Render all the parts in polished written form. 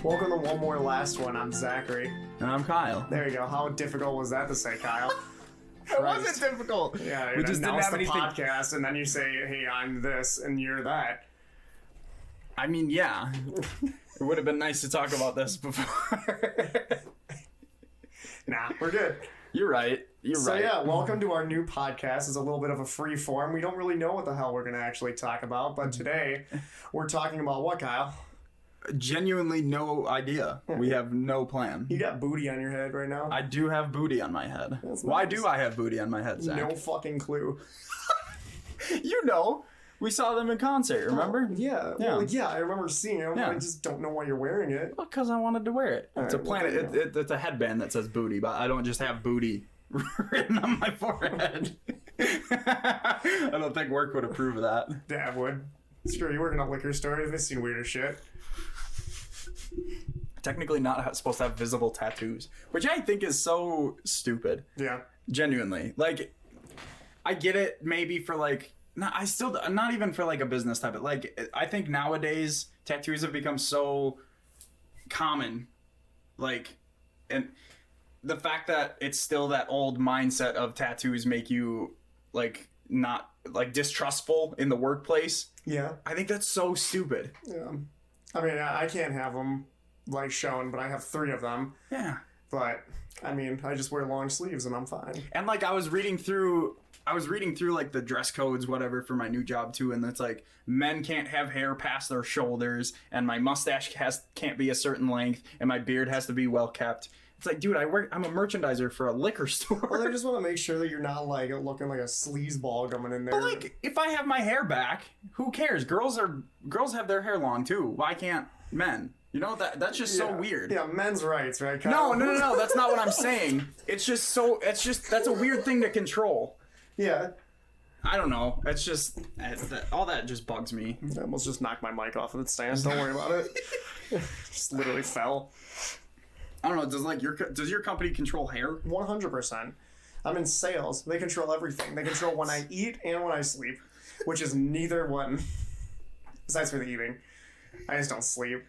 Welcome to one more last one. I'm Zachary. And I'm Kyle. There you go. How difficult was that to say, Kyle? It wasn't difficult. Yeah, we just didn't have anything. Podcast, and then you say, "Hey, I'm this, and you're that." I mean, yeah, it would have been nice to talk about this before. Nah, we're good. You're right. So yeah, welcome to our new podcast. It's a little bit of a free form. We don't really know what the hell we're going to actually talk about, but today we're talking about what, Kyle? Genuinely no idea. We have no plan. You got booty on your head right now? I do have booty on my head. That's Why nice. do I have booty on my head, Zach? No fucking clue. You know, we saw them in concert, remember? Yeah. Well, yeah, I remember seeing it. Yeah. I just don't know why you're wearing it. Well, because I wanted to wear it. It's a right, planet. well, It's a headband that says booty, but I don't just have booty written on my forehead. I don't think work would approve of that. Dad would. Screw you, work in a liquor store. They've seen weirder shit. Technically not supposed to have visible tattoos, which I think is so stupid. Yeah. Genuinely. Like, I get it maybe for like, not even for like a business type of, like, I think nowadays tattoos have become so common. Like, and the fact that it's still that old mindset of tattoos make you like not like distrustful in the workplace. Yeah. I think that's so stupid. Yeah. I mean, I can't have them like shown, but I have 3 of them. Yeah. But I mean, I just wear long sleeves and I'm fine. And like I was reading through like the dress codes, whatever, for my new job too, and it's like men can't have hair past their shoulders, and my mustache can't be a certain length, and my beard has to be well kept. It's like, dude, I'm a merchandiser for a liquor store. Well, they just want to make sure that you're not like looking like a sleazeball coming in there. But like, if I have my hair back, who cares? Girls have their hair long too. Why can't men? You know, that's just so weird. Yeah, men's rights, right, Kyle? No. That's not what I'm saying. That's a weird thing to control. Yeah. I don't know. It's just, all that just bugs me. I almost just knocked my mic off of its stand. Don't worry about it. Just literally fell. I don't know. Does your company control hair? 100%. I'm in sales. They control everything. They control when I eat and when I sleep, which is neither one. Besides for the eating. I just don't sleep.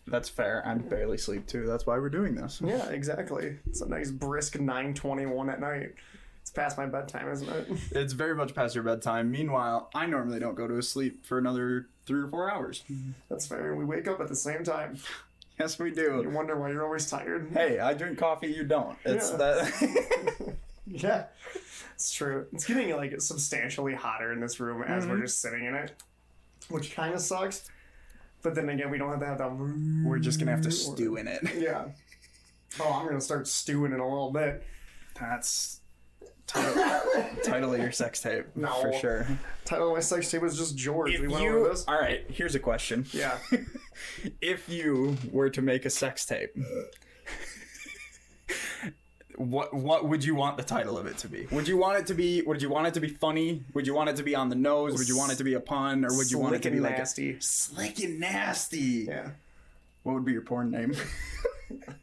That's fair. I barely sleep too. That's why we're doing this. Yeah, exactly. It's a nice brisk 9:21 at night. It's past my bedtime, isn't it? It's very much past your bedtime. Meanwhile, I normally don't go to sleep for another 3 or 4 hours. That's fair. We wake up at the same time. Yes, we You do. wonder why you're always tired. Hey, I drink coffee. You don't. It's that. Yeah, it's true. It's getting like substantially hotter in this room as we're just sitting in it, which kind of sucks. But then again, we don't have to have that. We're just gonna have to stew in it. Yeah. Oh, I'm gonna start stewing in a little bit. That's title of your sex tape. No. For sure. Title of my sex tape was just George. If we went over this. all right, here's a question. Yeah. If you were to make a sex tape, what would you want the title of it to be? Would you want it to be funny? Would you want it to be on the nose? Would you want it to be a pun? Or would you want it to be like nasty? Slick and nasty? Yeah. What would be your porn name?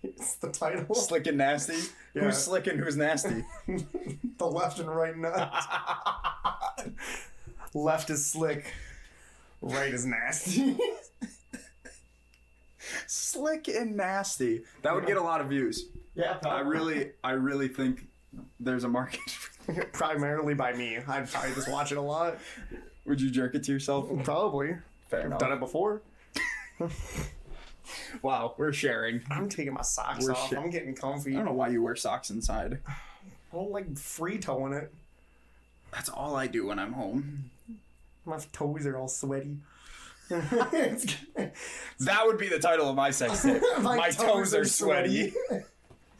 It's the title. Slick and nasty? Yeah. Who's slick and who's nasty? The left and right nuts. Left is slick. Right is nasty. Slick and nasty. That would get a lot of views. Yeah, I really think there's a market. Primarily by me. I'd probably just watch it a lot. Would you jerk it to yourself? Probably. Fair I've enough. done it before. Wow, we're sharing. I'm taking my socks off. I'm getting comfy. I don't know why you wear socks inside. I don't like free toeing it. That's all I do when I'm home. My toes are all sweaty. That would be the title of my sex tape. My toes are sweaty.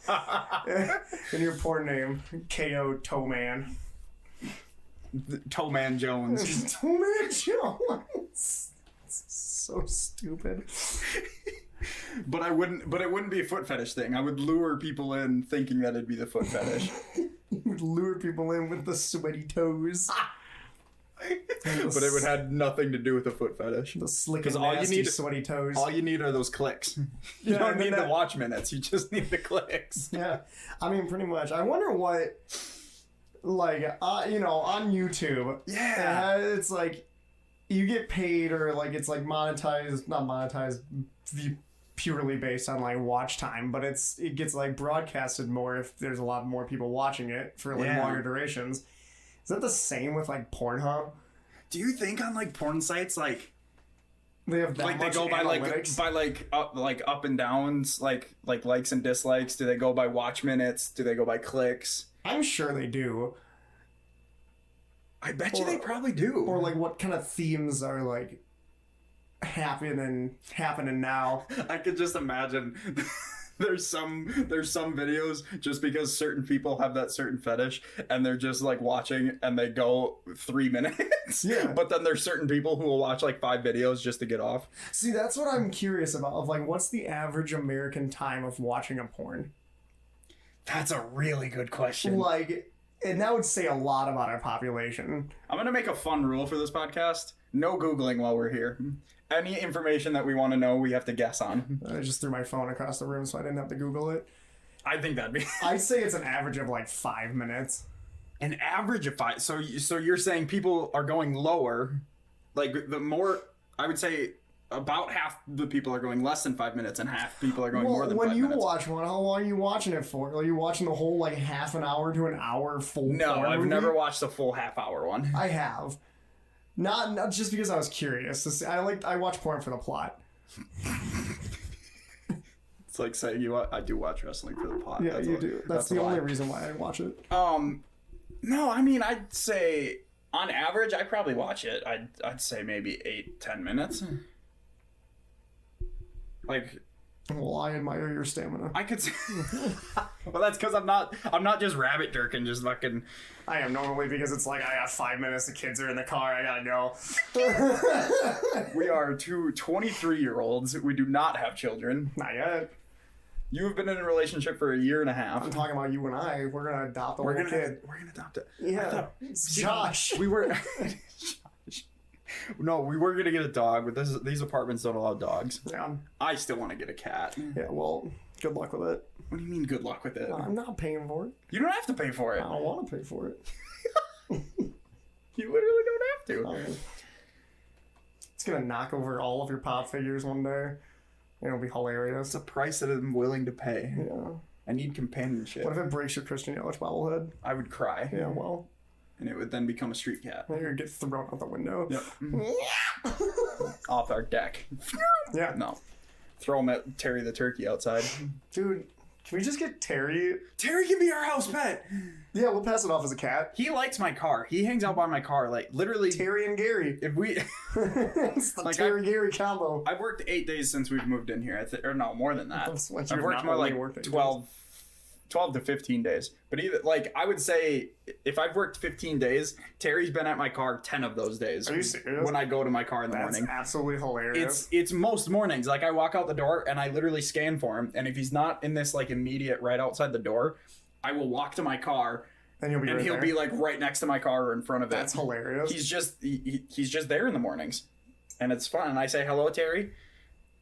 And your porn name, K.O. Toe Man. Toe Man Jones. Toe Man Jones. So stupid. But it wouldn't be a foot fetish thing. I would lure people in thinking that it'd be the foot fetish. You would lure people in with the sweaty toes. But it would have nothing to do with the foot fetish. The slick and nasty sweaty toes. All you need are those clicks. You don't need the watch minutes. You just need the clicks. Yeah. I mean, pretty much. I wonder what, like, on YouTube. Yeah. It's like, you get paid or, like, it's like monetized, not monetized, purely based on like watch time, but it gets like broadcasted more if there's a lot more people watching it for like longer durations. Is that the same with like Pornhub? Do you think on like porn sites like they have that like much they go analytics? by up and downs like likes and dislikes? Do they go by watch minutes? Do they go by clicks? I'm sure they do. I bet you they probably do. Or like what kind of themes are like happening now. I could just imagine there's some videos just because certain people have that certain fetish and they're just like watching and they go 3 minutes. Yeah. But then there's certain people who will watch like 5 videos just to get off. See, that's what I'm curious about, of like what's the average American time of watching a porn? That's a really good question. Like, and that would say a lot about our population. I'm gonna make a fun rule for this podcast. No Googling while we're here. Any information that we want to know, we have to guess on. I just threw my phone across the room so I didn't have to Google it. I think that'd be... I'd say it's an average of like 5 minutes. An average of 5? So you're saying people are going lower. Like, the more... I would say about half the people are going less than 5 minutes and half people are going more than 5 minutes. When you watch one, how long are you watching it for? Are you watching the whole like half an hour to an hour full No, porn I've movie? never watched a full half-hour one. I have. Not just because I was curious. I watch porn for the plot. It's like saying I do watch wrestling for the plot. Yeah, you do. That's the only reason why I watch it. No, I mean, I'd say on average, I probably watch it. I'd say maybe 8-10 minutes. Like, well, I admire your stamina. I could say, well, that's because I'm not just rabbit jerking, just fucking. I am normally, because it's like I got 5 minutes, the kids are in the car, I gotta go. We are two 23-year-olds. We do not have children. Not yet. You have been in a relationship for 1.5 years. I'm talking about you and I. We're gonna adopt a little kid. We're gonna adopt it. Yeah, it's Josh. We were. No, we were gonna get a dog, but these apartments don't allow dogs. Yeah. I still want to get a cat. Yeah. Well, good luck with it. What do you mean, good luck with it? I'm not paying for it. You don't have to pay for it. I don't want to pay for it. You literally don't have to. It's gonna knock over all of your pop figures one day. It'll be hilarious. It's a price that I'm willing to pay. Yeah. I need companionship. What if it breaks your Christian Yelich bobblehead? I would cry. Yeah, well. And it would then become a street cat. You're gonna get thrown out the window. Yep. Off our deck. Yeah. No. Throw him at Terry the turkey outside. Dude, can we just get Terry? Terry can be our house pet. Yeah, we'll pass it off as a cat. He likes my car. He hangs out by my car. Like, literally. Terry and Gary. If we... It's the like Terry-Gary combo. I've worked 8 days since we've moved in here. Or no, more than that. Like I've worked more like 12 to 15 days. But either, like, I would say if I've worked 15 days, Terry's been at my car 10 of those days. Are you serious? When I go to my car in the morning. That's absolutely hilarious. It's most mornings. Like, I walk out the door and I literally scan for him. And if he's not in this, like, immediate right outside the door, I will walk to my car. And he'll be like right next to my car or in front of it. That's hilarious. He's just there in the mornings. And it's fun. And I say, hello, Terry.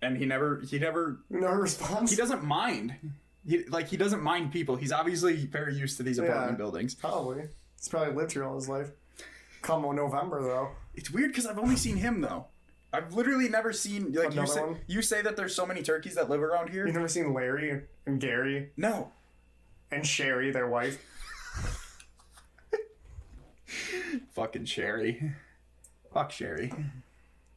And he never no response. He doesn't mind. He doesn't mind people. He's obviously very used to these apartment buildings. Probably. He's probably lived here all his life. Come on November, though. It's weird because I've only seen him, though. I've literally never seen... Like, you say that there's so many turkeys that live around here? You've never seen Larry and Gary? No. And Sherry, their wife? Fucking Sherry. Fuck Sherry.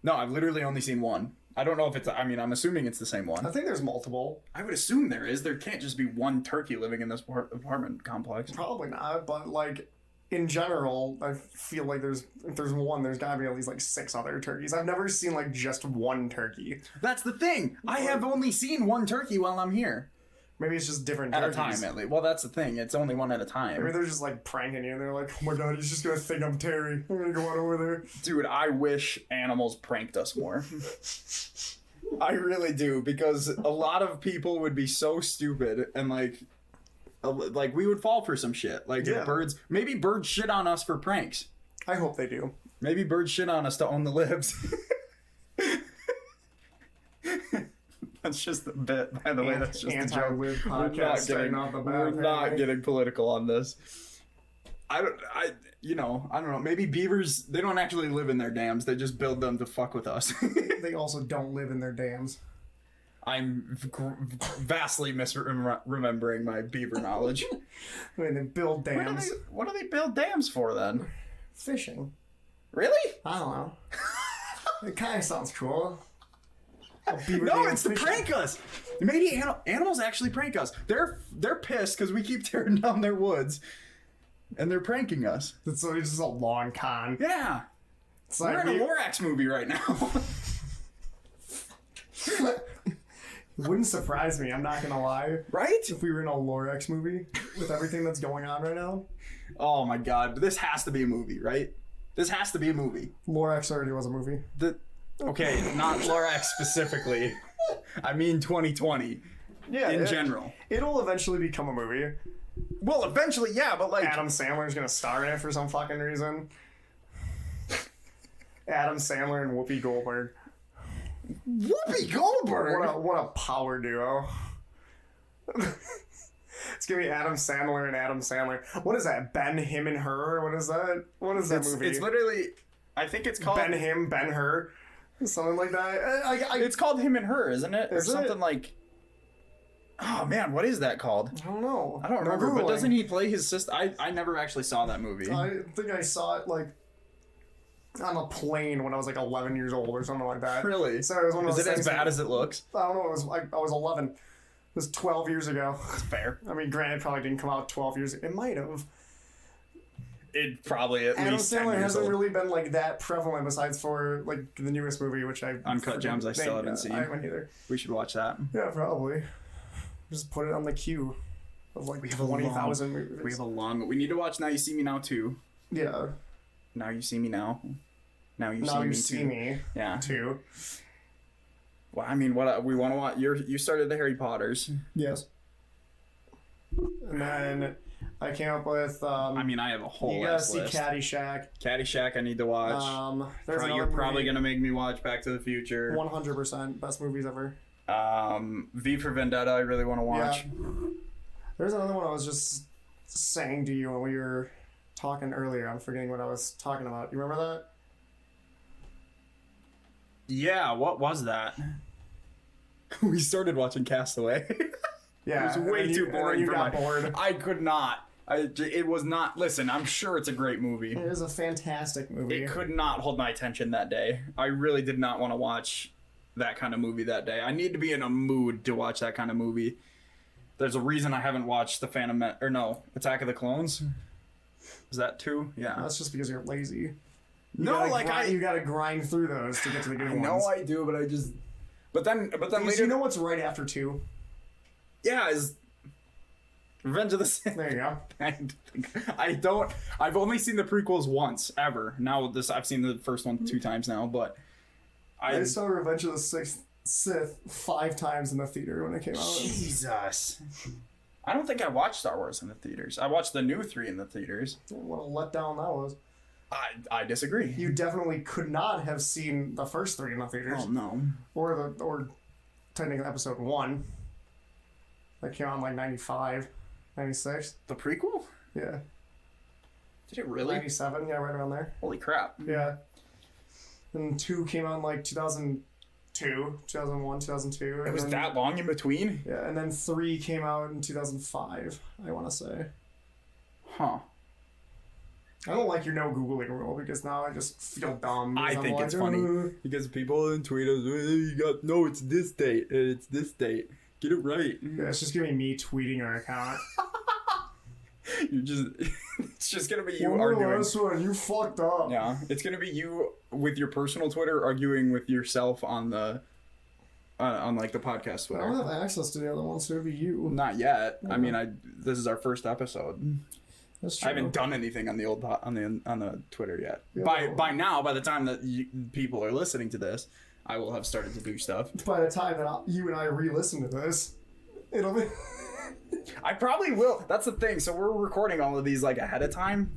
No, I've literally only seen one. I don't know if it's... I mean, I'm assuming it's the same one. I think there's multiple. I would assume there is. There can't just be one turkey living in this apartment complex. Probably not, but, like, in general, I feel like if there's one, there's gotta be at least, like, 6 other turkeys. I've never seen, like, just one turkey. That's the thing! I have only seen one turkey while I'm here. Maybe it's just different turkeys. At a time, at least. Well, that's the thing. It's only one at a time. Maybe they're just, like, pranking you, and they're like, oh my god, he's just gonna think I'm Terry. I'm gonna go on over there. Dude, I wish animals pranked us more. I really do, because a lot of people would be so stupid, and, like we would fall for some shit. Like, if maybe birds shit on us for pranks. I hope they do. Maybe birds shit on us to own the libs. That's just a bit, by the way. That's just a joke. We're not getting political on this. I don't know. Maybe beavers, they don't actually live in their dams. They just build them to fuck with us. They also don't live in their dams. I'm vastly misremembering my beaver knowledge. I mean, they build dams. What do they build dams for then? Fishing. Really? I don't know. It kind of sounds cool. No, it's to prank us. Maybe animals actually prank us. They're pissed because we keep tearing down their woods, and they're pranking us. It's just a long con. Yeah. It's We're like in a Lorax movie right now. It wouldn't surprise me, I'm not gonna lie. Right? If we were in a Lorax movie with everything that's going on right now. Oh my god, this has to be a movie, right? This has to be a movie. Lorax already was a movie. Okay, not Lorax specifically. I mean 2020. Yeah. In general. It'll eventually become a movie. Well, eventually, yeah, but like... Adam Sandler's gonna star in it for some fucking reason. Adam Sandler and Whoopi Goldberg. Whoopi Goldberg? What a power duo. It's gonna be Adam Sandler and Adam Sandler. What is that? Ben, Him, and Her? What is that? What is that movie? It's literally... I think it's called... Ben, Him, Ben, Her. Something like that. It's called Him and Her, isn't it? Is or something it? like... Oh man, what is that called? I don't know. I don't remember, but doesn't he play his sister? I never actually saw that movie. I think I saw it like on a plane when I was like 11 years old or something like that. Really? So it was one of Is those it as things bad as it looks? I don't know. It was like I was 11. It was 12 years ago. That's fair. I mean, granted, it probably didn't come out 12 years. It might have. It probably at Adam least 10 Sandler years hasn't old. really been like that prevalent besides for like the newest movie, which I Uncut Gems. I still haven't seen. I haven't either. We should watch that. Yeah, probably. Just put it on the queue of like 20,000 movies. We have a long. We need to watch Now You See Me Now too. Yeah. Now You See Me Now. Now You Now See You Me See too. Me. Yeah. Too. Well, I mean, what we want to watch. You started the Harry Potters. Yes. And then I came up with. I mean, I have a whole you gotta ass see list. Caddyshack. Caddyshack, I need to watch. There's You're probably gonna make me watch Back to the Future. 100% best movies ever. V for Vendetta, I really want to watch. Yeah. There's another one I was just saying to you when we were talking earlier. I'm forgetting what I was talking about. You remember that? Yeah, what was that? We started watching Castaway. Yeah. It was way too boring you for got my... bored. I could not. It was not... Listen, I'm sure it's a great movie. It is a fantastic movie. It could not hold my attention that day. I really did not want to watch that kind of movie that day. I need to be in a mood to watch that kind of movie. There's a reason I haven't watched The Phantom... Attack of the Clones. Is that 2? Yeah. That's just because you're lazy. You gotta grind through those to get to the good ones. I know I do, but I just... But then later... You know what's right after 2? Yeah, is Revenge of the Sith. There you go. I've only seen the prequels once, ever. Now I've seen the first one 2 times now, but I saw Revenge of the Sith 5 times in the theater when it came out. Jesus. I don't think I watched Star Wars in the theaters. I watched the new 3 in the theaters. What a letdown that was. I disagree. You definitely could not have seen the first 3 in the theaters. Oh no. Or technically episode 1. That came out in like 95, 96. The prequel? Yeah. Did it really? 97, yeah, right around there. Holy crap. Yeah. And 2 came out in like 2002, 2001, 2002. It was that long in between? Yeah, and then 3 came out in 2005, I want to say. Huh. I don't like your no Googling rule because now I just feel dumb. I think it's funny because people tweet us, it's this date, it's this date. Get it right. Yeah, it's just gonna be me tweeting our account. It's just gonna be you well, arguing. Last one, you fucked up. Yeah, it's gonna be you with your personal Twitter arguing with yourself on the, on like the podcast Twitter. I don't have access to the other ones, so it'd be you. Not yet. I mean, this is our first episode. That's true. I haven't done anything on the on the Twitter yet. Yeah, by now, by the time that people are listening to this, I will have started to do stuff. By the time that you and I re-listen to this, it'll be... I probably will. That's the thing. So we're recording all of these like ahead of time.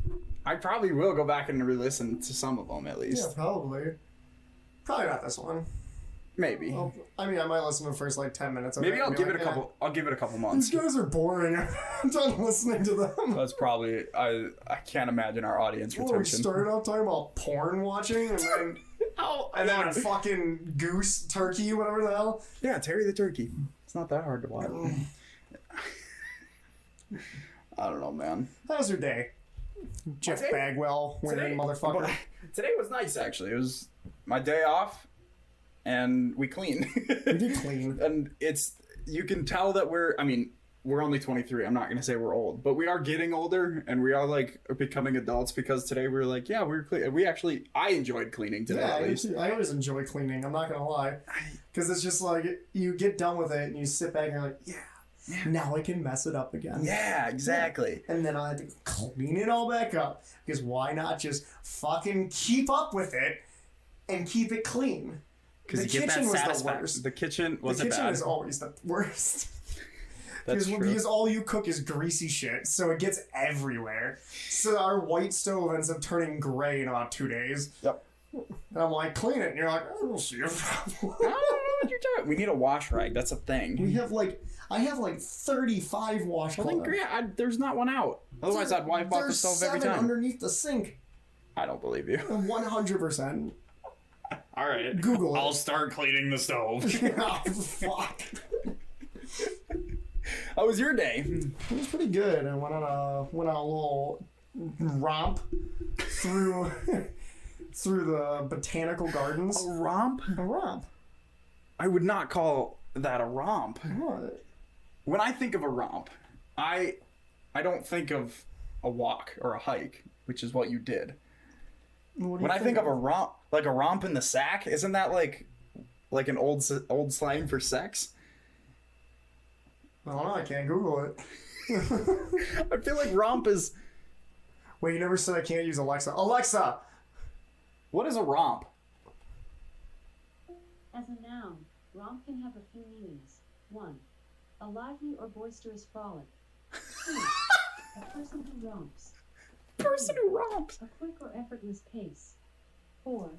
I probably will go back and re-listen to some of them at least. Yeah, probably. Probably not this one. Maybe. Well, I mean, I might listen to the first like 10 minutes. Maybe I'll give it a couple. I'll give it a couple months. These guys are boring. I'm done listening to them. That's probably. I can't imagine our audience Well, retention. we started off talking about porn watching, and then And then fucking goose, turkey, whatever the hell. Yeah, Terry the Turkey. It's not that hard to watch. I don't know, man. How was your day? Jeff Bagwell, winning motherfucker. Today was nice, actually. It was my day off, and we cleaned. We did clean. And you can tell that we're only 23. I'm not going to say we're old, but we are getting older, and we are, like, becoming adults, because today we were like, yeah, we're clean. I enjoyed cleaning today, yeah, at least. I always enjoy cleaning, I'm not going to lie. Because it's just like, you get done with it, and you sit back and you're like, yeah, now I can mess it up again. Yeah, exactly. And then I had to clean it all back up, because why not just fucking keep up with it and keep it clean? Because the kitchen was the worst. The kitchen was bad. The kitchen is always the worst. That's true. Because all you cook is greasy shit, so it gets everywhere. So our white stove ends up turning gray in about 2 days. Yep. And I'm like, clean it. And you're like, I don't see a problem. I don't know what you're talking. We need a wash rag. That's a thing. I have like 35 washcloths. Well, then there's not one out. Otherwise, I'd wipe off the stove every time. There's 7 underneath the sink. I don't believe you. 100%. All right. Google it. I'll start cleaning the stove. Oh, fuck. How was your day? It was pretty good. I went on a little romp through the Botanical Gardens. A romp? A romp. I would not call that a romp. What? When I think of a romp, I don't think of a walk or a hike, which is what you did. When I think of a romp, like a romp in the sack, isn't that like an old slang for sex? I don't know. I can't Google it. I feel like romp is... Wait, you never said I can't use Alexa. Alexa! What is a romp? As a noun, romp can have a few meanings. 1. A lively or boisterous frolic. 2. A person who romps. Person who romps. A quick or effortless pace. 4.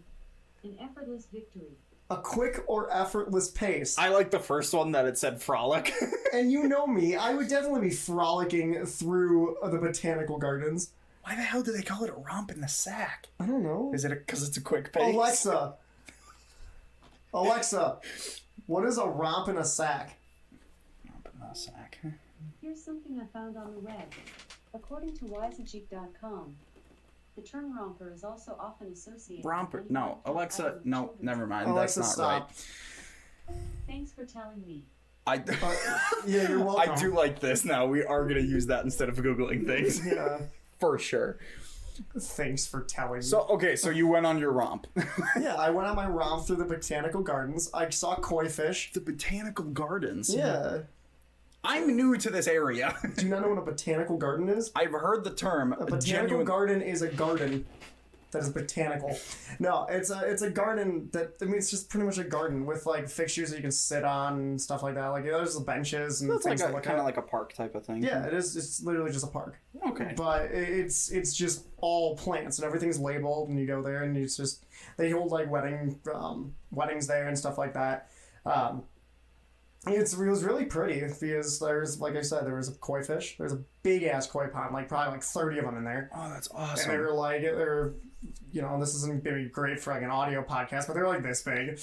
An effortless victory. A quick or effortless pace. I like the first one that it said frolic. And you know me, I would definitely be frolicking through the Botanical Gardens. Why the hell do they call it a romp in the sack? I don't know. Is it because it's a quick pace? Alexa, what is a romp in a sack? Romp in a sack. Here's something I found on the web. According to wiseandcheek.com, the term romper is also often associated Romper. with No, Alexa. No, never mind. Alexa, that's not stop. right. Thanks for telling me. Yeah, you're welcome. I do like this now. We are going to use that instead of Googling things. Yeah. For sure. Thanks for telling me. So you went on your romp. Yeah, I went on my romp through the Botanical Gardens. I saw koi fish. The Botanical Gardens? Yeah. I'm new to this area. Do you not know what a botanical garden is? I've heard the term. A botanical garden is a garden that is botanical. No, it's a garden that, I mean, it's just pretty much a garden with like fixtures that you can sit on and stuff like that. Like there's benches and That's things like to look kind of at. like a park type of thing. Yeah, it is. It's literally just a park. Okay. But it's just all plants and everything's labeled, and you go there and it's just they hold like weddings there and stuff like that. It was really pretty because there's, like I said, there was a koi fish. There's a big ass koi pond, like probably like 30 of them in there. Oh, that's awesome. And they're you know, this isn't gonna be great for like an audio podcast, but they're like this big,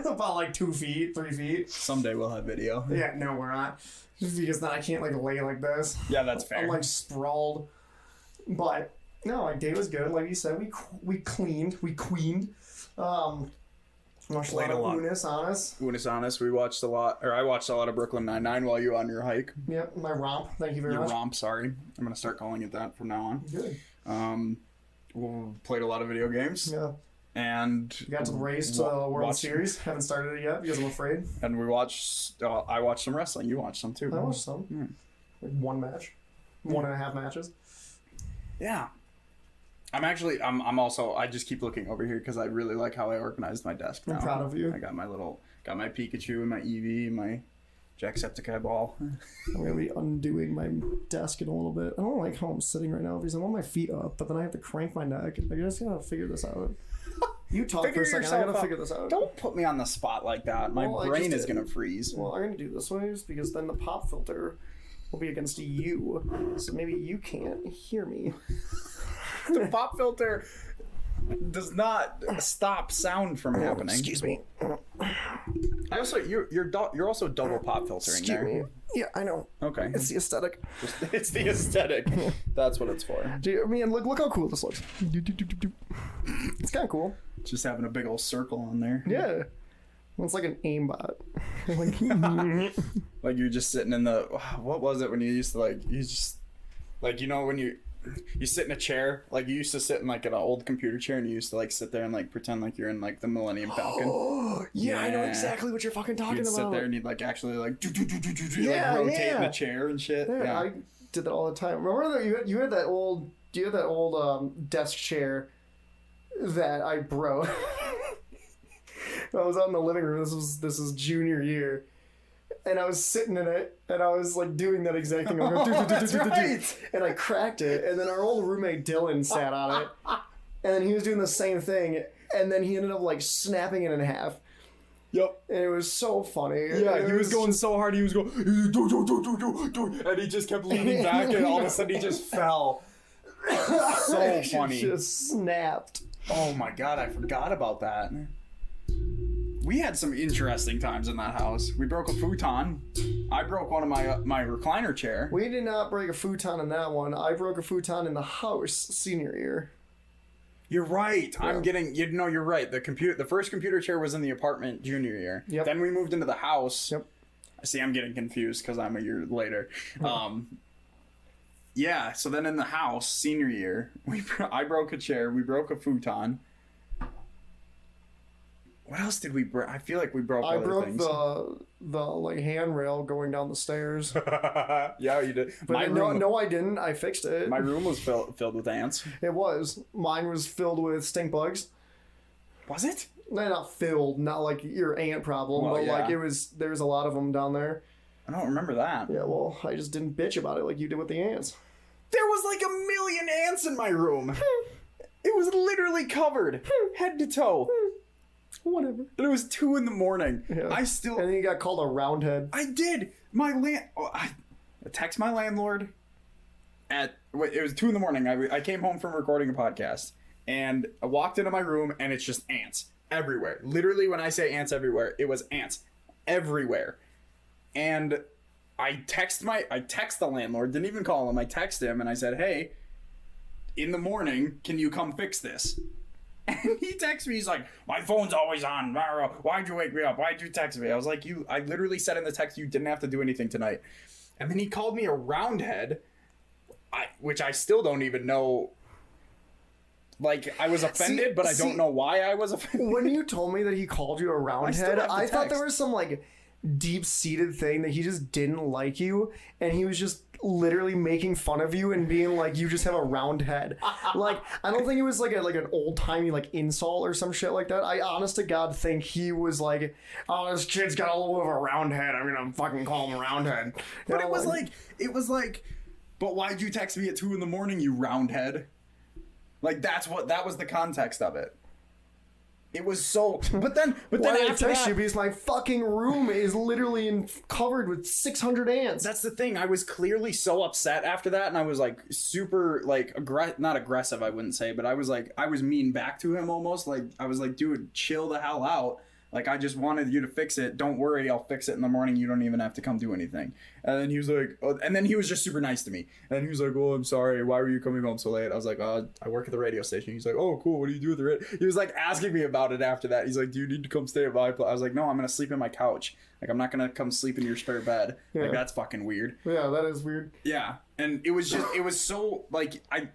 about like 2 feet, 3 feet. Someday we'll have video. Yeah, no, we're not, because then I can't like lay like this. Yeah, that's fair. I'm like sprawled, but no, like day was good. Like you said, we queened. Watched a lot of Unis Honest. Unis Honest. We watched a lot, or I watched a lot of Brooklyn Nine-Nine while you were on your hike. Yep, my romp. Thank you very your much. romp, sorry. I'm going to start calling it that from now on. Good. We played a lot of video games. Yeah. And we got to the race to the World Series. Haven't started it yet because I'm afraid. And I watched some wrestling. You watched some too. I watched some. Yeah. Like 1 match. 1.5 matches. Yeah. I'm also, I just keep looking over here because I really like how I organized my desk now. I'm proud of you. I got my Pikachu and my Eevee and my Jacksepticeye ball. I'm going to be undoing my desk in a little bit. I don't like how I'm sitting right now because I'm on my feet up, but then I have to crank my neck. I just got to figure this out. You talk for a second. I got to figure this out. Don't put me on the spot like that. My brain is going to freeze. Well, I'm going to do this way because then the pop filter will be against you. So maybe you can't hear me. The pop filter does not stop sound from happening. Excuse me. I also, you're also double pop filtering Excuse there. me. Yeah, I know. Okay. It's the aesthetic. It's the aesthetic. That's what it's for. Dude, I mean, look how cool this looks. It's kind of cool. Just having a big old circle on there. Yeah. It's like an aimbot. Like you're just sitting in the, what was it when you used to when you sit in a chair, like you used to sit in like an old computer chair and you used to like sit there and like pretend like you're in like the Millennium Falcon. Oh, yeah, I know exactly what you're fucking talking You'd about. sit there and you'd like actually like, Yeah, like rotate yeah. the chair and shit. Yeah, I did that all the time. Remember that you had that old desk chair that I broke. I was out in the living room. This was junior year, and I was sitting in it, and I was like doing that exact thing. That's right. And I cracked it, and then our old roommate Dylan sat on it, and then he was doing the same thing, and then he ended up like snapping it in half. Yep. And it was so funny. Yeah, he was going so hard. He was going, and he just kept leaning back, and all of a sudden he just fell. So funny. Just snapped. Oh my god, I forgot about that. We had some interesting times in that house. We broke a futon. I broke one of my recliner chair. We did not break a futon in that one. I broke a futon in the house senior year. You're right. Yeah. I'm getting. You're right. The first computer chair was in the apartment junior year. Yep. Then we moved into the house. Yep. See, I'm getting confused because I'm a year later. Yeah. So then in the house senior year, I broke a chair. We broke a futon. What else did we break? I feel like we broke other things. the like handrail going down the stairs. Yeah, you did. But no, I didn't. I fixed it. My room was filled with ants. It was. Mine was filled with stink bugs. Was it? No, not filled. Not like your ant problem, Well, but yeah. like it was. There was a lot of them down there. I don't remember that. Yeah, well, I just didn't bitch about it like you did with the ants. There was like 1 million ants in my room. It was literally covered, head to toe. Whatever. And it was 2 a.m. Yeah. And then you got called a roundhead. I did. I text my landlord it was 2 a.m. I came home from recording a podcast and I walked into my room and it's just ants everywhere. Literally, when I say ants everywhere, it was ants everywhere. And I text the landlord, didn't even call him. I text him and I said, "Hey, in the morning, can you come fix this?" And he texts me, he's like, "My phone's always on. Why'd you wake me up? Why'd you text me?" I was like, I literally said in the text, you didn't have to do anything tonight. And then he called me a roundhead, which I still don't even know. Like, I was offended, but I don't know why I was offended. When you told me that he called you a roundhead, I thought there was some like deep-seated thing that he just didn't like you, and he was just literally making fun of you and being like, you just have a round head. Like, I don't think it was like an old-timey like insult or some shit like that. I honest to God think he was like, "Oh, this kid's got a little bit of a round head, I'm gonna fucking call him a round head." But it was like, "But why'd you text me at 2 a.m, you roundhead?" Like, that was the context of it. It was so. But then after that, you because my fucking room is literally covered with 600 ants. That's the thing. I was clearly so upset after that, and I was like super like not aggressive, I wouldn't say, but I was mean back to him almost. Like, I was like, "Dude, chill the hell out. Like, I just wanted you to fix it. Don't worry, I'll fix it in the morning. You don't even have to come do anything." And then he was like, and then he was just super nice to me. And he was like, "Oh, I'm sorry. Why were you coming home so late?" I was like, "I work at the radio station." He's like, "Oh, cool. What do you do with the radio?" He was like asking me about it after that. He's like, "Do you need to come stay at my place?" I was like, "No, I'm gonna sleep in my couch. Like, I'm not gonna come sleep in your spare bed." Yeah. Like, that's fucking weird. Yeah, that is weird. Yeah, and it was so like I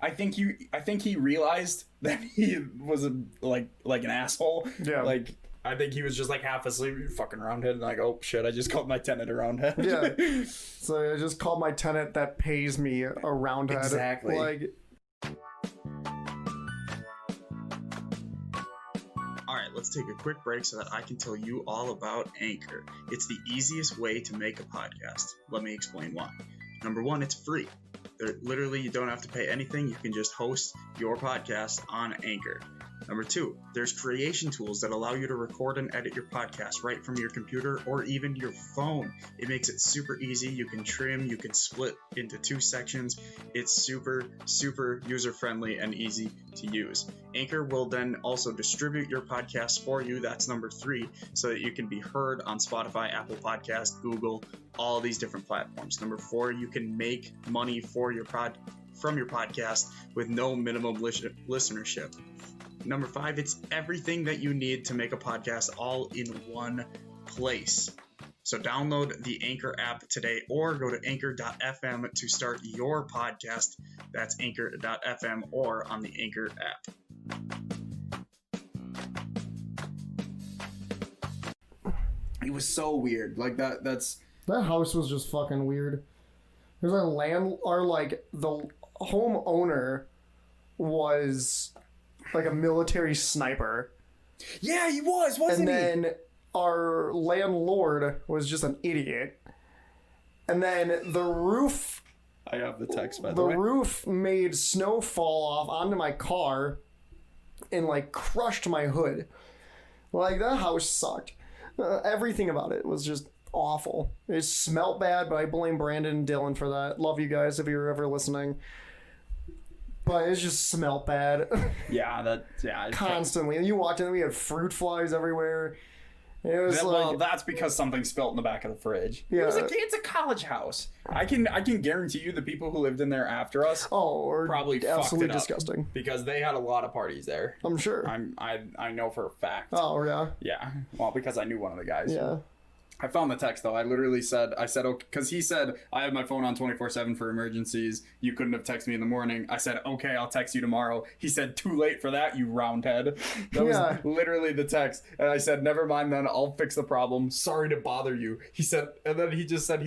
think he realized that he was like an asshole. Yeah. Like, I think he was just like half asleep, fucking roundhead, and like, "Oh shit, I just called my tenant a roundhead." Yeah. So I just called my tenant that pays me a roundhead. Exactly. Like. Alright, let's take a quick break so that I can tell you all about Anchor. It's the easiest way to make a podcast. Let me explain why. Number one, it's free. Literally, you don't have to pay anything. You can just host your podcast on Anchor. Number 2, there's creation tools that allow you to record and edit your podcast right from your computer or even your phone. It makes it super easy. You can trim, you can split into 2 sections. It's super, super user-friendly and easy to use. Anchor will then also distribute your podcast for you. That's number 3, so that you can be heard on Spotify, Apple Podcasts, Google, all these different platforms. Number 4, you can make money from your podcast with no minimum listenership. Number 5, it's everything that you need to make a podcast all in one place. So download the Anchor app today or go to anchor.fm to start your podcast. That's anchor.fm or on the Anchor app. It was so weird. Like that's That house was just fucking weird. There's the homeowner was like a military sniper. Yeah, he was, wasn't And he? then our landlord was just an idiot. And then the roof I have the text, by the way. roof made snow fall off onto my car and like crushed my hood. Like, that house sucked. Everything about it was just awful. It smelled bad, but I blame Brandon and Dylan for that. Love you guys if you're ever listening. But it just smelled bad. Yeah, Constantly. You walked in, we had fruit flies everywhere. It was well, that's because something spilt in the back of the fridge. Yeah. It's a college house. I can guarantee you the people who lived in there after us or probably fucked absolutely it up disgusting. because they had a lot of parties there. I'm sure. I know for a fact. Oh, yeah. Yeah. Well, because I knew one of the guys. Yeah. I found the text though. I said, okay, because he said, I have my phone on 24/7 for emergencies. You couldn't have texted me in the morning. I said, okay, I'll text you tomorrow. He said, too late for that, you roundhead. That was literally the text. And I said, never mind then, I'll fix the problem. Sorry to bother you. He said, and then he just said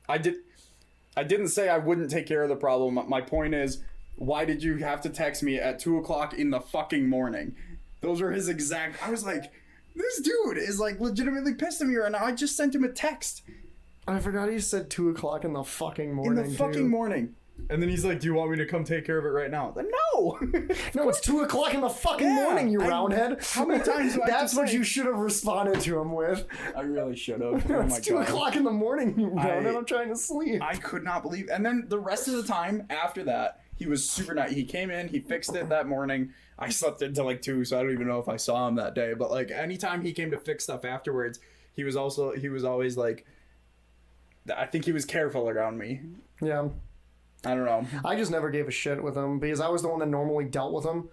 I didn't say I wouldn't take care of the problem. My point is, why did you have to text me at 2:00 in the fucking morning? Those are his exact, I was like, this dude is like legitimately pissed at me right now. I just sent him a text. I forgot he said 2:00 in the fucking morning. In the fucking morning. And then he's like, do you want me to come take care of it right now? Like, no! No, it's 2:00 in the fucking morning, you roundhead. How many times do I have That's to what say? you should have responded to him with. I really should have. Oh my It's 2:00 in the morning, you roundhead. I'm trying to sleep. I could not believe. And then the rest of the time after that, he was super nice. He came in, he fixed it that morning. I slept until like 2, so I don't even know if I saw him that day. But like anytime he came to fix stuff afterwards, he was always like, I think he was careful around me. Yeah. I don't know. I just never gave a shit with him because I was the one that normally dealt with him,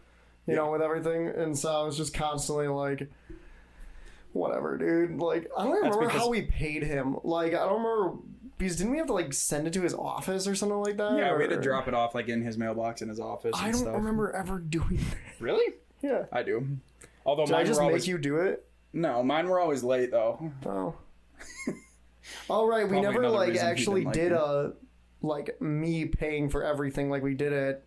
you know, with everything. And so I was just constantly like, whatever, dude. Like, I don't remember how we paid him. Like, I don't remember, because didn't we have to like send it to his office or something like that? Yeah, we had to drop it off like in his mailbox in his office. I don't remember ever doing that. Really? Yeah. I do. Although Did mine I just were make always... you do it? No, mine were always late though. Oh. All right, we Probably never another like reason he actually didn't like did me. like me paying for everything like we did it.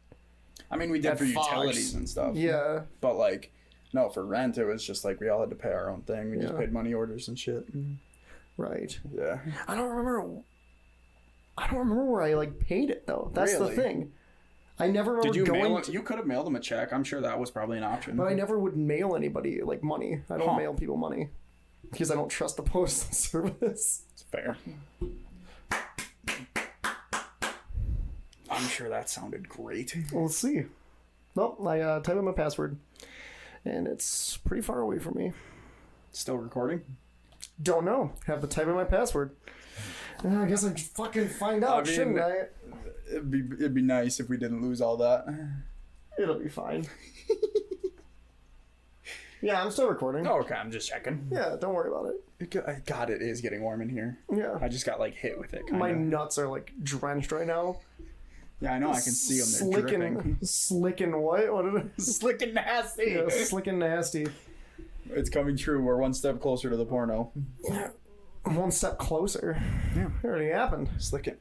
I mean, we did At for Fox. utilities and stuff. Yeah. But like, no, for rent, it was just like we all had to pay our own thing. We just Yeah. paid money orders and shit. Right. Yeah. I don't remember where I like paid it though. That's Really? the thing. I never remember Did you going mail to, it? You could have mailed them a check. I'm sure that was probably an option. but I never would mail anybody like money. I don't Huh. mail people money because I don't trust the postal service. It's fair. I'm sure that sounded great. Well, let's see. Nope, I type in my password, and it's pretty far away from me. Still recording? Don't know. Have to type in my password. I guess I'd fucking find out, mean, shouldn't I? It'd be nice if we didn't lose all that. It'll be fine. Yeah, I'm still recording. Oh, okay. I'm just checking. Yeah, don't worry about it. God, it is getting warm in here. Yeah. I just got like hit with it. My Kinda. nuts are like drenched right now. Yeah, I know. I can see them. They're dripping. Slicking what? What is it? Slick and nasty. Yeah, slick and nasty. It's coming true. We're one step closer to the porno. One step closer. Yeah. It already happened. Slick it.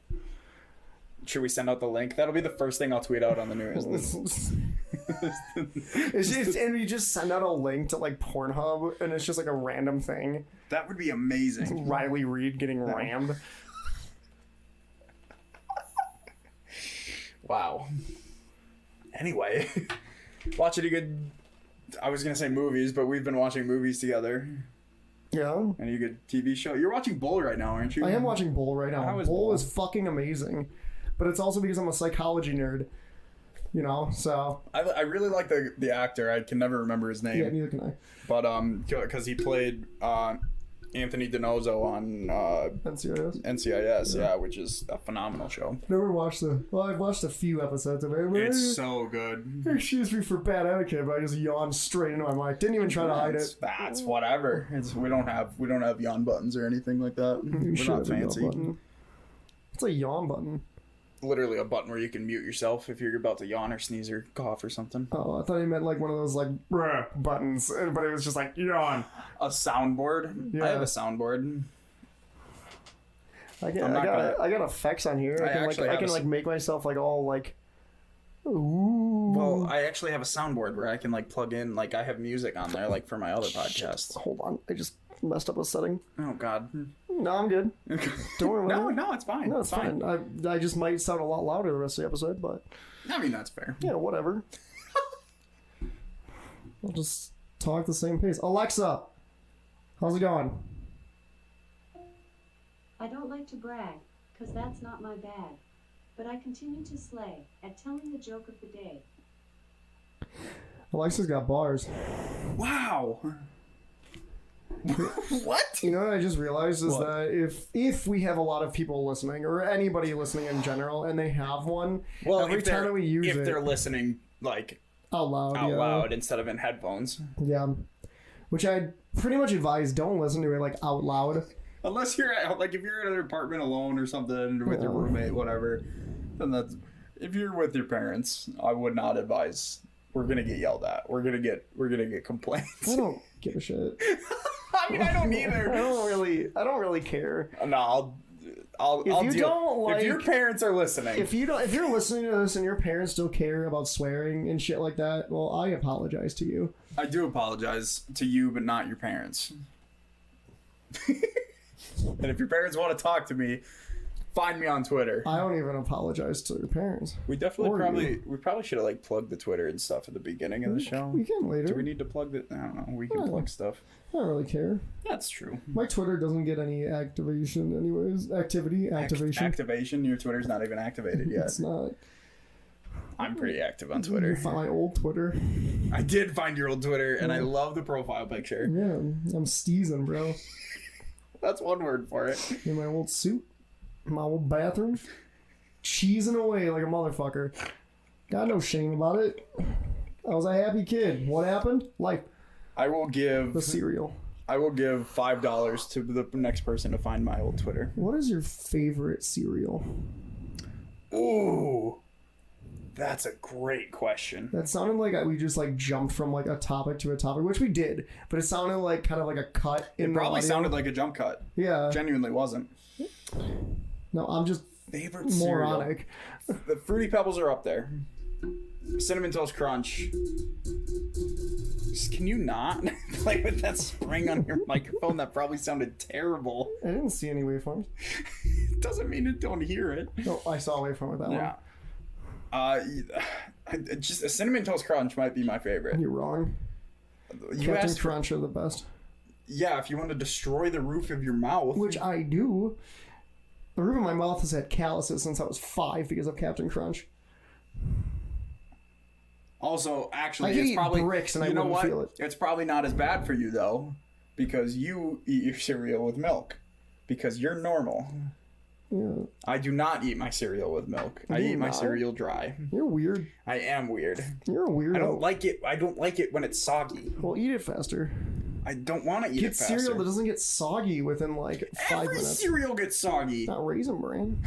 Should we send out the link? That'll be the first thing I'll tweet out on the news. And you just send out a link to like Pornhub, and it's just like a random thing. That would be amazing. Riley Reid getting rammed. Wow. Anyway, Watch any good... I was going to say movies, but we've been watching movies together. Yeah. Any good TV show? You're watching Bull right now, aren't you? I am watching Bull right now. How is Bull Bull? is fucking amazing. But it's also because I'm a psychology nerd. You know, so... I really like the actor. I can never remember his name. Yeah, neither can I. But, because he played Anthony DiNozzo on NCIS? NCIS, which is a phenomenal show. Never watched I've watched a few episodes of it. It's so good. Excuse me for bad etiquette, but I just yawned straight into my mic. Didn't even try to hide it. That's whatever. We don't have yawn buttons or anything like that. We're not fancy. It's a yawn button. Literally a button where you can mute yourself if you're about to yawn or sneeze or cough or something. Oh, I thought he meant like one of those like bruh buttons, but it was just like yawn. A soundboard. Yeah. I have a soundboard. I got effects on here. I can like make myself like all like. Ooh. Well, I actually have a soundboard where I can like plug in like I have music on there like for my other podcast. Hold on, I just messed up a setting. Oh God. No, I'm good. Don't worry about it. No, it's fine. No, it's fine. I just might sound a lot louder the rest of the episode, but I mean that's fair. yeah, whatever. I'll just talk the same pace. Alexa, how's it going? I don't like to brag, because that's not my bag. But I continue to slay at telling the joke of the day. Alexa's got bars. Wow. What? You know what I just realized is that if we have a lot of people listening, or anybody listening in general, and they have one, Well, every time that we use if it they're listening like out loud instead of in headphones. Yeah. Which I pretty much advise don't listen to it like out loud. Unless you're at, like if you're in an apartment alone or something with your roommate, whatever. Then that's if you're with your parents, I would not advise. We're gonna get yelled at. We're gonna get complaints. I don't give a shit. I mean, I don't either. I don't really care. No, I'll deal. If your parents are listening, if you're listening to this and your parents still care about swearing and shit like that, well, I apologize to you. I do apologize to you, but not your parents. And if your parents want to talk to me, find me on Twitter. I don't even apologize to your parents. We definitely probably should have like plugged the Twitter and stuff at the beginning of the show. We can later. Do we need to plug the? I don't know. We can plug stuff. I don't really care. That's true. My Twitter doesn't get any activation anyways. Activation. Your Twitter's not even activated yet. It's not. I'm pretty active on You Twitter. find my old Twitter. I did find your old Twitter, and I love the profile picture. Yeah, I'm steezing, bro. That's one word for it. In my old suit, my old bathroom, cheesing away like a motherfucker. Got no shame about it. I was a happy kid. What happened? Life. I will give The cereal. I will give $5 to the next person to find my old Twitter. What is your favorite cereal? Ooh, that's a great question. That sounded like we just like jumped from like a topic to a topic, which we did, but it sounded like kind of like a cut in It the probably audio. sounded like a jump cut. Yeah. Genuinely wasn't. No, I'm just Favorite cereal. moronic. The Fruity Pebbles are up there. Cinnamon Toast Crunch. Can you not play with that spring on your microphone? That probably sounded terrible. I didn't see any waveforms. Doesn't mean you don't hear it. No, I saw a waveform with that one. Just a Cinnamon Toast Crunch might be my favorite. one. You're wrong. You Captain asked for, Crunch are the best. yeah, if you want to destroy the roof of your mouth. Which I do. The roof of my mouth has had calluses since I was 5 because of Captain Crunch. Also, actually, I could it's eat probably bricks and I you know wouldn't what? feel it. It's probably not as bad for you though, because you eat your cereal with milk, because you're normal. Yeah. I do not eat my cereal with milk. I eat my cereal dry. You're weird. I am weird. You're a weirdo. I don't like it. I don't like it when it's soggy. Well, eat it faster. I don't want to eat Get it faster. cereal that doesn't get soggy within like 5 Every minutes. cereal gets soggy. Not Raisin Bran.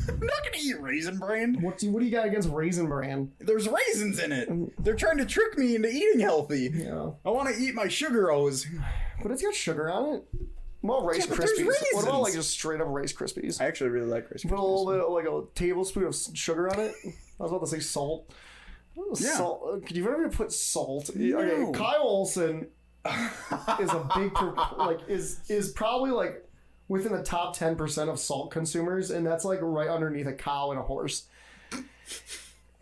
I'm not gonna eat Raisin Bran. What do you got against Raisin Bran? There's raisins in it. They're trying to trick me into eating healthy. Yeah. I want to eat my Sugar-O's. But it's got sugar on it. Well, Rice Yeah, but there's Krispies. What raisins. about like just straight up Rice Krispies? I actually really like Rice Put a little Krispies. bit, like a tablespoon of sugar on it. I was about to say salt. Yeah. Salt. Could you ever put salt? Okay, No. Kyle Olsen is a big is probably like within the top 10% of salt consumers, and that's like right underneath a cow and a horse.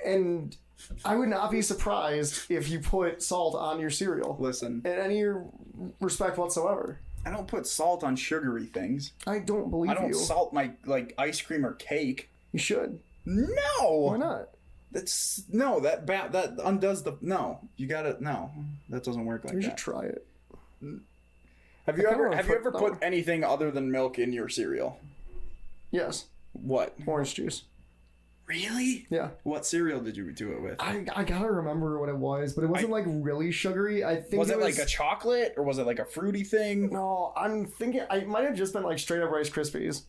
And I would not be surprised if you put salt on your cereal. Listen, In any respect whatsoever. I don't put salt on sugary things. I don't believe I don't you. salt my like ice cream or cake. You should. No. Why not? That's no. That undoes the no. You gotta no. That doesn't work like You that. should try it. Have you I ever kinda put anything other than milk in your cereal? Yes. What? Orange juice. Really? Yeah. What cereal did you do it with? I gotta remember what it was, but it wasn't like really sugary. I think Was it like a chocolate or was it like a fruity thing? No, I'm thinking it might have just been like straight up Rice Krispies.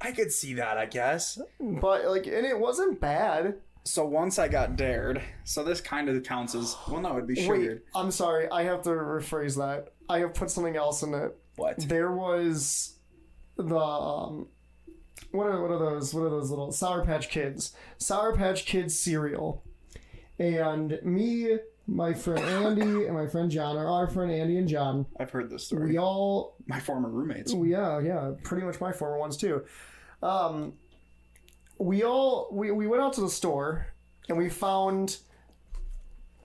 I could see that, I guess. But like, and it wasn't bad. So once I got dared, so this kind of counts as well. No, it'd be sugared. Wait, I'm sorry. I have to rephrase that. I have put something else in it. What? There was the what are those little Sour Patch Kids? Sour Patch Kids cereal. And me, my friend Andy, and my friend John, or our friend Andy and John, I've heard this story. we all My former roommates. yeah, pretty much my former ones too. We went out to the store and we found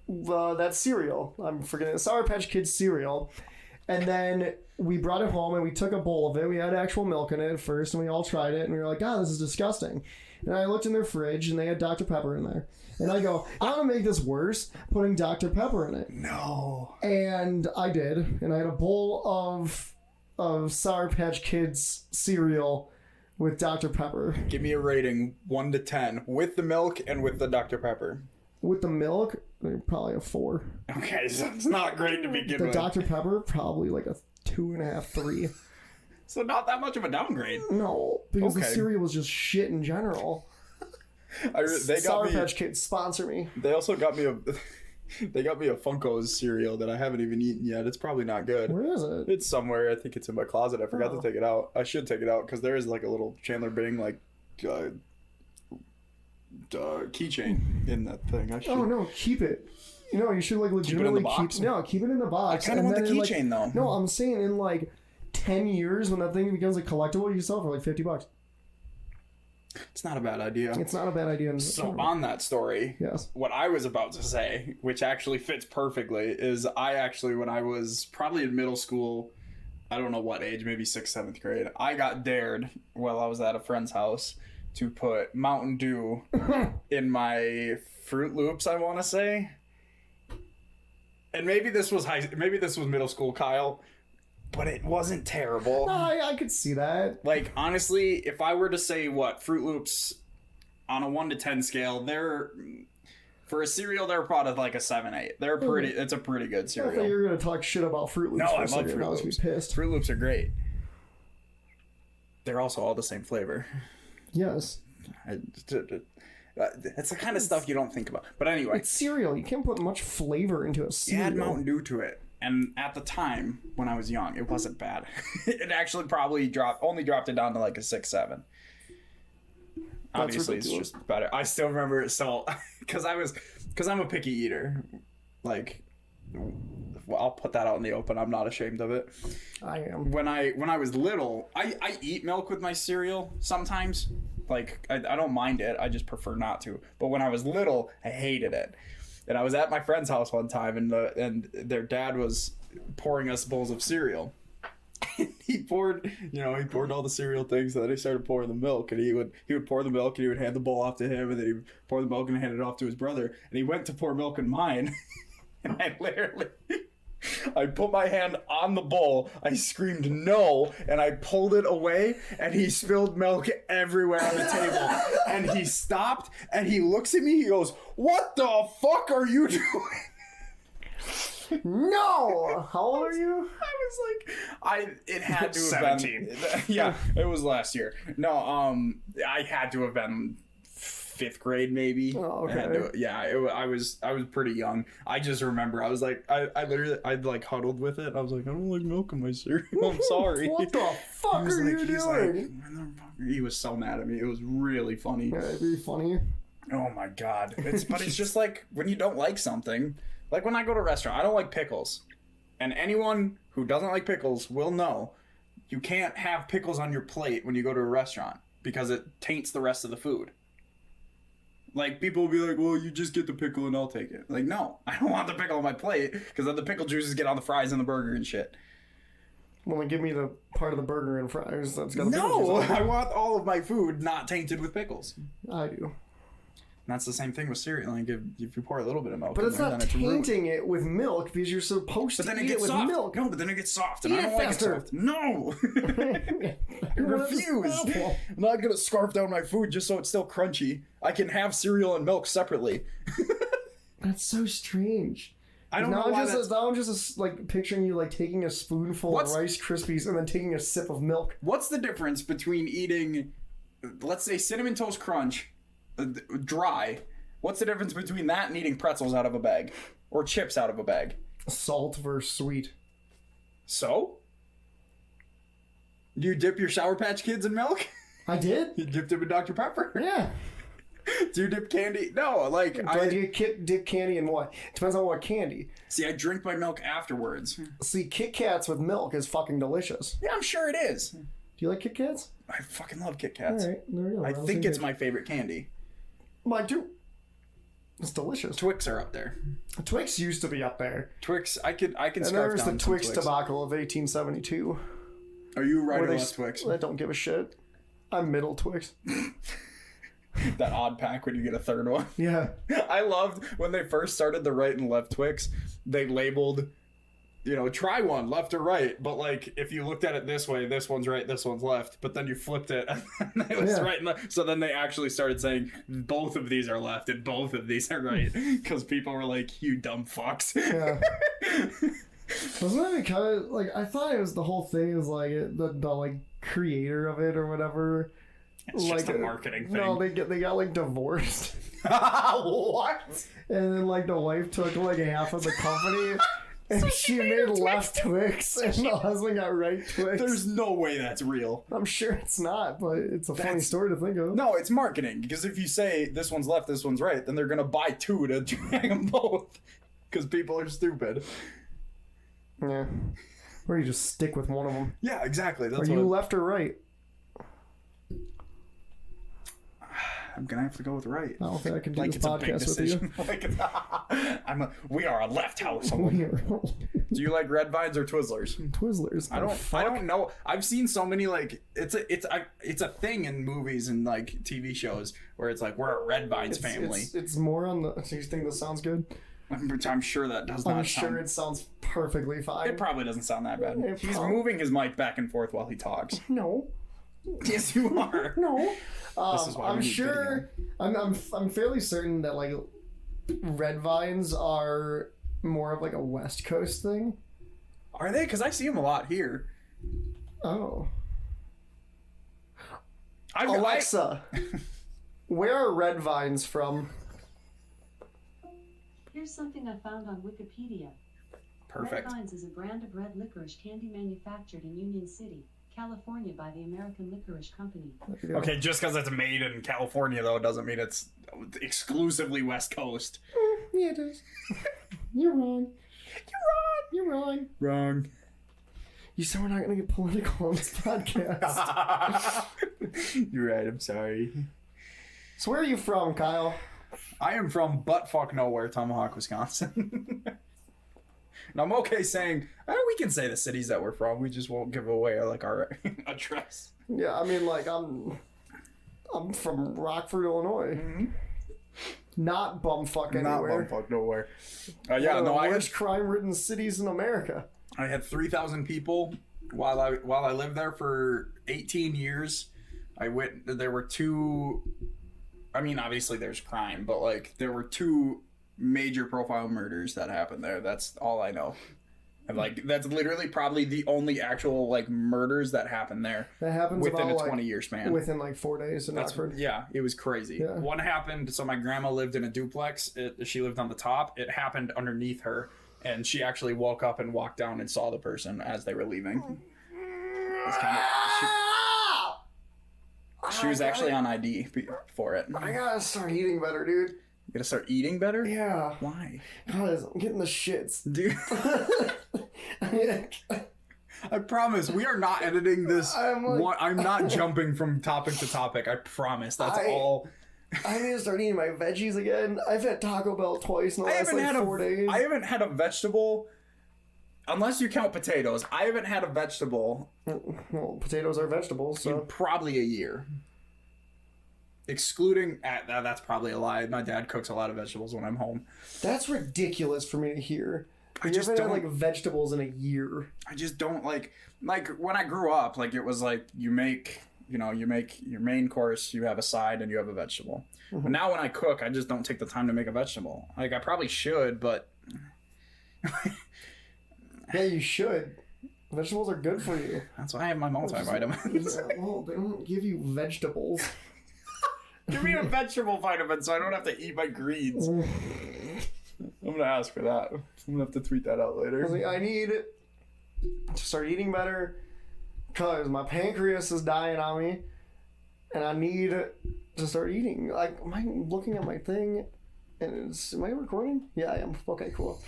that cereal. I'm forgetting, Sour Patch Kids cereal. And then we brought it home and we took a bowl of it. We had actual milk in it at first and we all tried it and we were like, God, this is disgusting. And I looked in their fridge and they had Dr. Pepper in there. And I go, I'm going to make this worse, putting Dr. Pepper in it. No. And I did. And I had a bowl of Sour Patch Kids cereal with Dr. Pepper. Give me a rating 1 to 10 with the milk and with the Dr. Pepper. With the milk, probably a 4. Okay, so it's not great to begin The with. Dr. Pepper, probably like a 2.5, 3. So not that much of a downgrade. No, because the Okay. cereal was just shit in general. They got Sour me. Patch Kids, sponsor me. They also got me a. They got me a Funko's cereal that I haven't even eaten yet. It's probably not good. Where is it? It's somewhere. I think it's in my closet. I forgot to take it out. I should take it out because there is like a little Chandler Bing like keychain in that thing. I should. Oh no, keep it. You know, you should like legitimately box? keep it in the box. I kinda and want the then in, keychain, though. No, I'm saying in like 10 years when that thing becomes a collectible, you sell it for like $50. It's not a bad idea. It's not a bad idea. So on that story, Yes. what I was about to say, which actually fits perfectly, is I actually, when I was probably in middle school, I don't know what age, maybe 6th, 7th grade, I got dared while I was at a friend's house to put Mountain Dew in my Fruit Loops, I want to say. And maybe this was middle school, Kyle, but it wasn't terrible. I could see that. Like, honestly, if I were to say what Fruit Loops on a 1 to 10 scale, they're for a cereal, they're probably like a 7-8. They're pretty. It's a pretty good I thought cereal. you were gonna talk shit about Fruit Loops. No, for I a love second. Fruit I was Loops. gonna be pissed. Fruit Loops are great. They're also all the same flavor. Yes, It's the kind of stuff you don't think about. But anyway, it's cereal. You can't put much flavor into a you cereal. add Mountain Dew to it. And at the time, when I was young, it wasn't bad. It actually probably only dropped it down to like a 6, 7. Obviously, it's ridiculous. just better. I still remember it so, because I'm a picky eater. Like, well, I'll put that out in the open. I'm not ashamed of it. I am. When I was little, I eat milk with my cereal sometimes. Like, I don't mind it. I just prefer not to. But when I was little, I hated it. And I was at my friend's house one time, and their dad was pouring us bowls of cereal. He poured all the cereal things, and then he started pouring the milk, and he would pour the milk, and he would hand the bowl off to him, and then he would pour the milk and hand it off to his brother, and he went to pour milk in mine, and I put my hand on the bowl, I screamed no, and I pulled it away, and he spilled milk everywhere on the table. And he stopped, and he looks at me, he goes, "What the fuck are you doing?" No! How old are you? It had to have 17. been. Yeah, it was last year. No, I had to have been 5th grade maybe. Oh, okay. I was pretty young. I just remember I was like, I literally like huddled with it. I was like, I don't like milk in my cereal. I'm sorry. What the fuck are you doing? He was so mad at me. It was really funny. Yeah, it'd be funny. Oh my god. But it's just like when you don't like something. Like when I go to a restaurant, I don't like pickles. And anyone who doesn't like pickles will know you can't have pickles on your plate when you go to a restaurant because it taints the rest of the food. Like, people will be like, well, you just get the pickle and I'll take it. Like, no, I don't want the pickle on my plate, because then the pickle juices get on the fries and the burger and shit. Well, then give me the part of the burger and fries that's got the pickle No, juice on it. I want all of my food not tainted with pickles. I do. And that's the same thing with cereal. Like, if you pour a little bit of milk But in it's there, not then it's ruined. tainting it with milk because you're supposed But to then it eat it gets with soft. milk. No, but then it gets soft, and Eat I it don't like faster. it soft. No! I refuse. I'm not gonna scarf down my food just so it's still crunchy. I can have cereal and milk separately. That's so strange. I don't know why that's... Now I'm just like picturing you like taking a spoonful What's- of Rice Krispies and then taking a sip of milk. What's the difference between eating, let's say, Cinnamon Toast Crunch, dry? What's the difference between that and eating pretzels out of a bag? Or chips out of a bag? Salt versus sweet. So? Do you dip your Sour Patch Kids in milk? I did? You dipped them in Dr. Pepper? Yeah. Do you dip candy? No, like, Do I dip candy in what? Depends on what candy. See, I drink my milk afterwards. See, Kit Kats with milk is fucking delicious. Yeah, I'm sure it is. Do you like Kit Kats? I fucking love Kit Kats. Alright, there we go. I think it's my favorite candy. Mine too. It's delicious. Twix are up there. Twix used to be up there. Twix, I can And scarf there's down the some Twix debacle of 1872. Are you right where or they left Twix? I don't give a shit. I'm middle Twix. That odd pack when you get a third one. Yeah. I loved when they first started the right and left Twix, they labeled, you know, try one, left or right. But like, if you looked at it this way, this one's right, this one's left. But then you flipped it and it was right and left. So then they actually started saying both of these are left and both of these are right. Because people were like, you dumb fucks. Yeah. Wasn't it because, like, I thought it was the whole thing is like the like creator of it or whatever. It's just a marketing thing. No, they got like divorced. What? And then like the wife took like half of the company. And she made left Twix, and the husband got right Twix. There's no way that's real. I'm sure it's not, but it's a funny story to think of. No, it's marketing. Because if you say this one's left, this one's right, then they're gonna buy two to drag them both. Because people are stupid. Yeah. Or you just stick with one of them. Yeah, exactly. That's Are you left or right? I'm gonna have to go with right. I don't think I can do Like this it's a big podcast with you. decision. Like we are a left household. Do you like red vines or Twizzlers? Twizzlers. I don't know. I've seen so many like it's a thing in movies and like TV shows where it's like we're a red vines family. It's more on the. So you think this sounds good? I'm sure that does not. I'm sure it sounds perfectly fine. It probably doesn't sound that bad. It He's probably- moving his mic back and forth while he talks. No. Yes, you are. No. This is why we I'm need sure. I'm fairly certain that like red vines are more of like a West Coast thing. Are they? Because I see them a lot here. Oh. I Alexa, where are red vines from? Here's something I found on Wikipedia. Perfect. Red Vines is a brand of red licorice candy manufactured in Union City, California by the American Licorice Company. Okay, just because it's made in California, though, doesn't mean it's exclusively West Coast. Yeah, it is. You're wrong. You're wrong. Wrong. You said we're not going to get political on this podcast. You're right, I'm sorry. So where are you from, Kyle? I am from buttfuck nowhere, Tomahawk, Wisconsin. And I'm okay saying, we can say the cities that we're from, we just won't give away like our address. Yeah, I mean, like, I'm from Rockford, Illinois. Mm-hmm. Not bumfuck anywhere. Not buttfuck nowhere. Yeah, One of the no, worst crime-ridden cities in America. I had 3,000 people while I lived there for 18 years. There were two, I mean, obviously there's crime, but like there were two major profile murders that happened there. That's all I know. And like that's literally probably the only actual like murders that happened there. That happens within about, a 20-year span. Within like 4 days in Rockford. Yeah, it was crazy. Yeah. One happened, so my grandma lived in a duplex. She lived on the top. It happened underneath her, and she actually woke up and walked down and saw the person as they were leaving. It's kind of, she was actually on ID for it. I gotta start eating better, dude. You gotta start eating better? Yeah. Why? Because I'm getting the shits. Dude. I promise, we are not editing this. I'm not jumping from topic to topic. I promise. That's all. I need to start eating my veggies again. I've had Taco Bell twice in the last like 4 days. I haven't had a vegetable, unless you count potatoes. I haven't had a vegetable. Well, potatoes are vegetables, so in probably a year. Excluding, that's probably a lie. My dad cooks a lot of vegetables when I'm home. that's ridiculous for me to hear. I You just haven't don't had like vegetables in a year. I just don't like when I grew up, like it was like you make your main course, you have a side, and you have a vegetable. But now when I cook, I just don't take the time to make a vegetable. Like I probably should, but Yeah, you should. Vegetables are good for you. that's why I have my multivitamins. Yeah, well, they don't give you vegetables. Give me a vegetable vitamin so I don't have to eat my greens. I'm gonna ask for that. I'm gonna have to tweet that out I was later. like, I need to start eating better because my pancreas is dying on me, and I need to start eating. Like, am I looking at my thing? And am I recording? Yeah, I am. Okay, cool.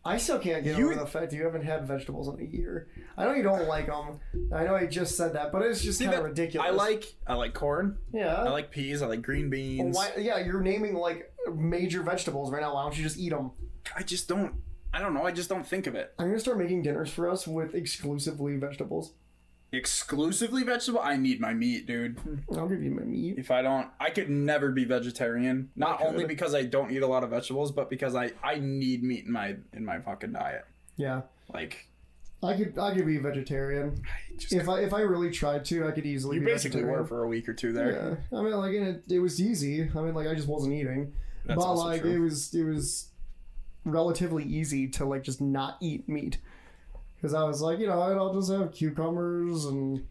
I still can't get over the fact you haven't had vegetables in a year. I know you don't like them. I know I just said that, but it's just kind of ridiculous. I like corn. Yeah. I like peas. I like green beans. Why, yeah, you're naming like major vegetables right now. Why don't you just eat them? I just don't. I don't know. I just don't think of it. I'm gonna start making dinners for us with exclusively vegetables. Exclusively vegetable? I need my meat, dude. I'll give you my meat. If I don't, I could never be vegetarian. Not only because I don't eat a lot of vegetables, but because I need meat in my fucking diet. Yeah, Like I could be vegetarian. If I really tried to, I could easily. You be basically vegetarian. were for a week or two there. Yeah, I mean, like, and it was easy. I mean, like, I just wasn't eating. That's but also like, true. it was relatively easy to like just not eat meat. Because I was like, I'll just have cucumbers and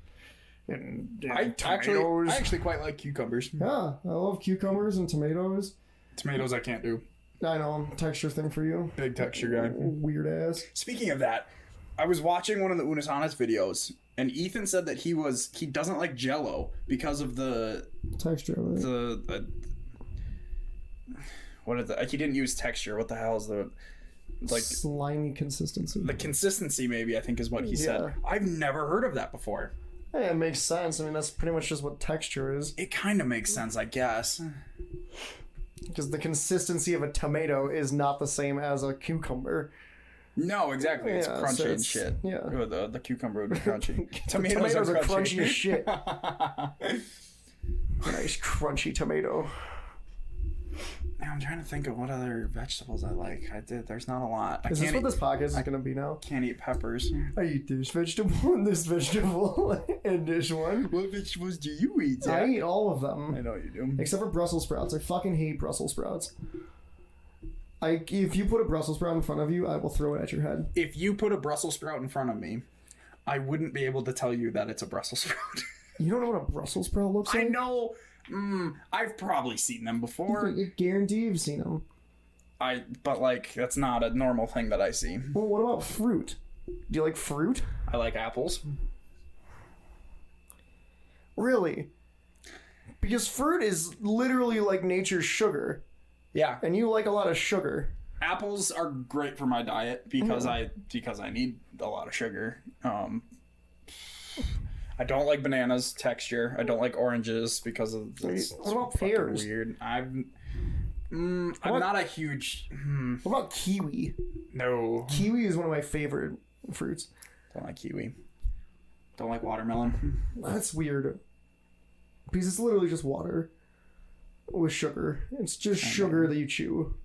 I tomatoes. actually quite like cucumbers. Yeah, I love cucumbers and tomatoes. Tomatoes I can't do. I know, texture thing for you. Big texture guy. Weird ass. Speaking of that, I was watching one of the Unis Honest videos, and Ethan said that he doesn't like Jell-O because of the Texture of it. what is it? He didn't use texture. What the hell is the slimy consistency. the consistency? Maybe I think is what he said. I've never heard of that before. Hey, it makes sense. I mean, that's pretty much just what texture is. It kind of makes sense, I guess. Because the consistency of a tomato is not the same as a cucumber. No, exactly. It's Yeah, crunchy so and shit. yeah. Or the cucumber would be crunchy. Tomatoes are crunchy as shit. Nice crunchy tomato. Now I'm trying to think of what other vegetables I like. There's not a lot. Is this what this podcast is going to be now? Can't eat peppers. I eat this vegetable and this vegetable and this one. What vegetables do you eat, Zach? I eat all of them. I know you do. Except for Brussels sprouts. I fucking hate Brussels sprouts. If you put a Brussels sprout in front of you, I will throw it at your head. If you put a Brussels sprout in front of me, I wouldn't be able to tell you that it's a Brussels sprout. You don't know what a Brussels sprout looks like? I know. I've probably seen them before. I guarantee you've seen them. But like that's not a normal thing that I see. Well, what about fruit? Do you like fruit? I like apples. Really? Because fruit is literally like nature's sugar, Yeah, and you like a lot of sugar. apples are great for my diet because I need a lot of sugar. I don't like bananas texture. I don't like oranges because of it's What about fucking pears? weird. I'm not a huge What about kiwi? no. Kiwi is one of my favorite fruits. Don't like kiwi. Don't like watermelon. That's weird. Because it's literally just water with sugar. It's just sugar that you chew.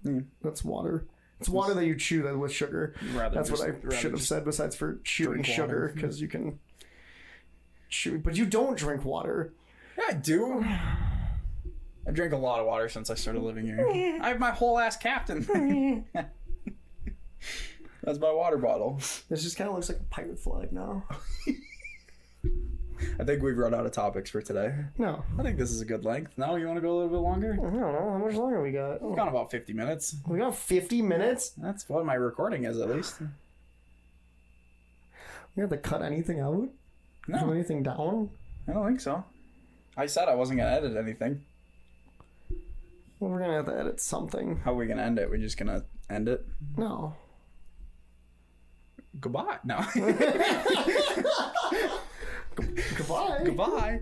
That's water. It's water that you chew that with sugar. That's what I should have said besides for chewing sugar, because you can chew. But you don't drink water. Yeah, I do. I drank a lot of water since I started living here. I have my whole ass captain. That's my water bottle. This just kind of looks like a pirate flag now. I think we've run out of topics for today. No. I think this is a good length. Now you want to go a little bit longer? I don't know. How much longer we got? We've gone about 50 minutes. We got 50 minutes? That's what my recording is, at least. We have to cut anything out? Put No, anything down? I don't think so. I said I wasn't going to edit anything. Well, we're going to have to edit something. How are we going to end it? We're just going to end it? No. Goodbye. No. Goodbye. Goodbye.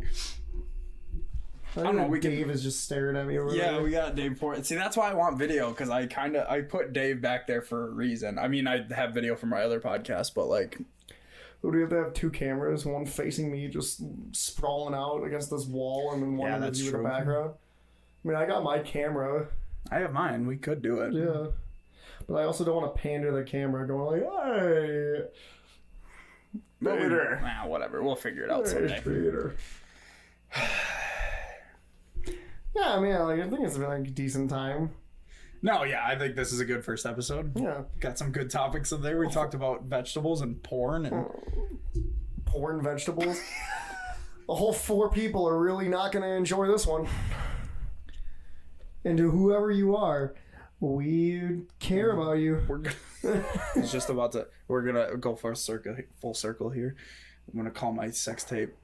I don't know. We can. Dave is just staring at me over Yeah, there. we got Dave for it. See, that's why I want video, because I put Dave back there for a reason. I mean, I have video from my other podcast, but like, Would we have to have two cameras, one facing me just sprawling out against this wall, and then one of that's you in true. the background? I mean, I got my camera, I have mine. We could do it. yeah. But I also don't want to pander the camera going like, hey, But Vader. whatever. We'll figure it out Hey, someday. Vader. Yeah, I mean, like, I think it's been like a decent time. No, yeah, I think this is a good first episode. Yeah. Got some good topics in there. We talked about vegetables and porn and Porn vegetables. The whole 4 people are really not going to enjoy this one. And to whoever you are, we care about you. we're gonna, it's just about to. We're gonna go for a full circle here. I'm gonna call my sex tape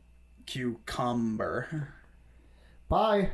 Cucumber. Bye.